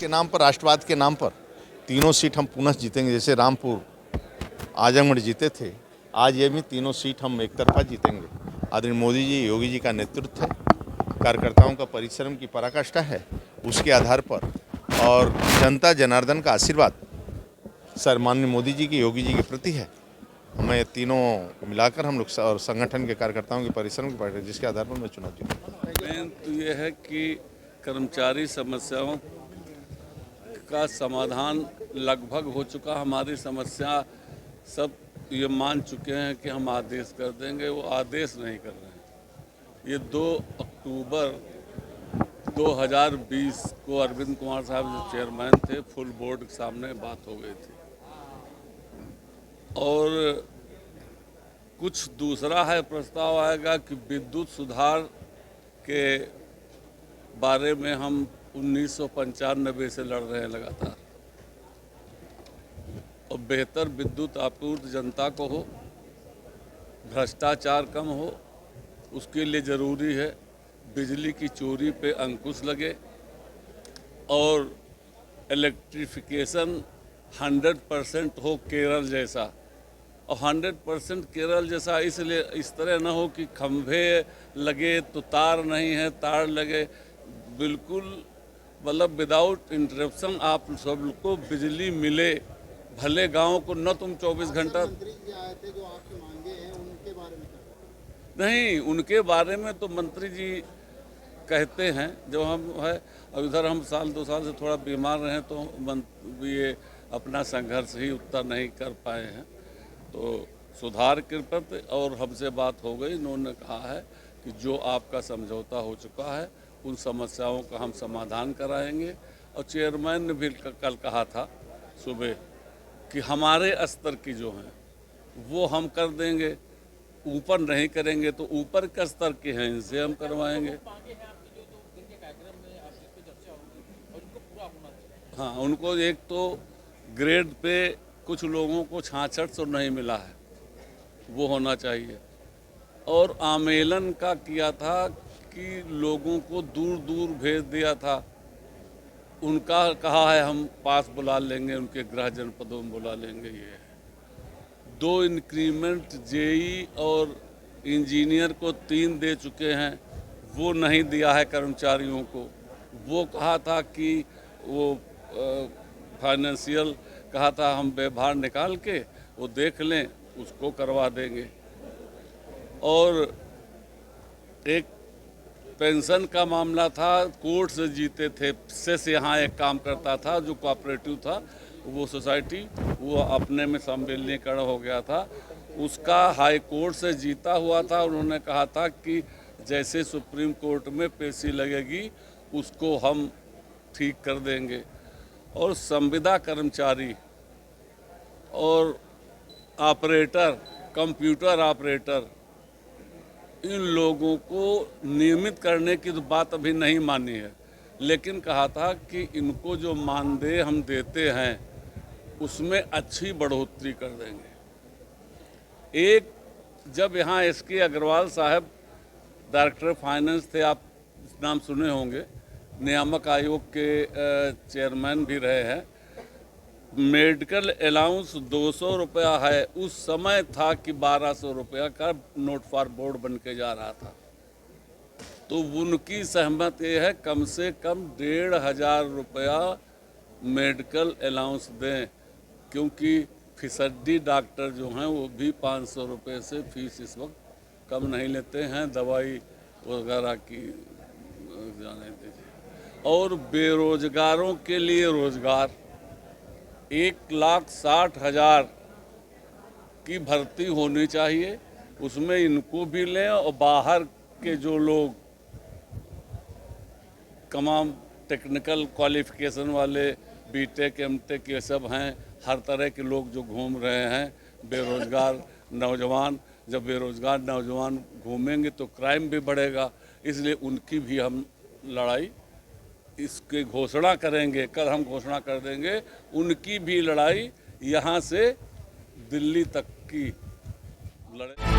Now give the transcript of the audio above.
के नाम पर, राष्ट्रवाद के नाम पर तीनों सीट हम पुनः जीतेंगे। जैसे रामपुर आजमगढ़ जीते थे, आज ये भी तीनों सीट हम एक तरफा जीतेंगे। आदरणीय मोदी जी, योगी जी का नेतृत्व है, कार्यकर्ताओं का परिश्रम की पराकाष्ठा है, उसके आधार पर और जनता जनार्दन का आशीर्वाद सर माननीय मोदी जी की, योगी जी के प्रति है। हमें तीनों को मिलाकर हम लोग और संगठन के कार्यकर्ताओं के परिश्रम की पार्टी, जिसके आधार पर मैं चुनाव जीतूंगा। मेन तो ये है कि कर्मचारी समस्याओं का समाधान लगभग हो चुका। हमारी समस्या सब ये मान चुके हैं कि हम आदेश कर देंगे, वो आदेश नहीं कर रहे हैं। ये 2 अक्टूबर 2020 को अरविंद कुमार साहब जो चेयरमैन थे, फुल बोर्ड के सामने बात हो गई थी। और कुछ दूसरा है, प्रस्ताव आएगा कि विद्युत सुधार के बारे में हम 1995 से लड़ रहे हैं लगातार, और बेहतर विद्युत आपूर्ति जनता को हो, भ्रष्टाचार कम हो, उसके लिए ज़रूरी है बिजली की चोरी पे अंकुश लगे और इलेक्ट्रिफिकेशन 100% हो केरल जैसा। और 100% केरल जैसा इसलिए इस तरह ना हो कि खंभे लगे तो तार नहीं है, तार लगे, बिल्कुल मतलब विदाउट इंटरप्शन आप सबको बिजली मिले। भले गांव को न तुम 24 घंटा मंत्री जी आए थे जो आपकी मांगे हैं, उनके बारे में नहीं, उनके बारे में तो मंत्री जी कहते हैं। जब हम है अब इधर हम साल 2 साल से थोड़ा बीमार रहे तो ये अपना संघर्ष ही उतना नहीं कर पाए हैं। तो सुधार के प्रति और हमसे बात हो गई, इन्होंने कहा है कि जो आपका समझौता हो चुका है उन समस्याओं का हम समाधान कराएंगे। और चेयरमैन ने भी कल कहा था सुबह कि हमारे स्तर की जो हैं वो हम कर देंगे, ऊपर नहीं करेंगे तो ऊपर के स्तर के हैं इनसे हम करवाएंगे। हाँ, उनको एक तो ग्रेड पे कुछ लोगों को 6600 नहीं मिला है, वो होना चाहिए। और आमेलन का किया था कि लोगों को दूर दूर भेज दिया था, उनका कहा है हम पास बुला लेंगे, उनके गृह जनपदों में बुला लेंगे। ये 2 इंक्रीमेंट जेई और इंजीनियर को 3 दे चुके हैं, वो नहीं दिया है कर्मचारियों को। वो कहा था कि वो फाइनेंशियल कहा था हम व्यवहार निकाल के वो देख लें, उसको करवा देंगे। और एक पेंशन का मामला था, कोर्ट से जीते थे। सेस यहाँ एक काम करता था जो कोऑपरेटिव था, वो सोसाइटी वो अपने में सम्मिलीकरण हो गया था, उसका हाई कोर्ट से जीता हुआ था। उन्होंने कहा था कि जैसे सुप्रीम कोर्ट में पेशी लगेगी उसको हम ठीक कर देंगे। और संविदा कर्मचारी और ऑपरेटर, कंप्यूटर ऑपरेटर, इन लोगों को नियमित करने की तो बात अभी नहीं मानी है, लेकिन कहा था कि इनको जो मानदेय हम देते हैं उसमें अच्छी बढ़ोतरी कर देंगे। एक जब यहाँ SK अग्रवाल साहब डायरेक्टर फाइनेंस थे, आप नाम सुने होंगे, नियामक आयोग के चेयरमैन भी रहे हैं। मेडिकल अलाउंस 200 रुपया है, उस समय था कि 1200 रुपया का नोट फॉर बोर्ड बन के जा रहा था। तो उनकी सहमत ये है कम से कम 1500 रुपया मेडिकल अलाउंस दें, क्योंकि फिसड्डी डॉक्टर जो हैं वो भी 500 रुपये से फीस इस वक्त कम नहीं लेते हैं, दवाई वगैरह की जाने दीजिए। और बेरोजगारों के लिए रोजगार 1,60,000 की भर्ती होनी चाहिए, उसमें इनको भी लें। और बाहर के जो लोग तमाम टेक्निकल क्वालिफिकेशन वाले बीटेक एमटेक ये सब हैं, हर तरह के लोग जो घूम रहे हैं, बेरोजगार नौजवान, जब बेरोजगार नौजवान घूमेंगे तो क्राइम भी बढ़ेगा, इसलिए उनकी भी हम लड़ाई इसकी घोषणा करेंगे। कल हम घोषणा कर देंगे उनकी भी लड़ाई, यहाँ से दिल्ली तक की लड़ाई।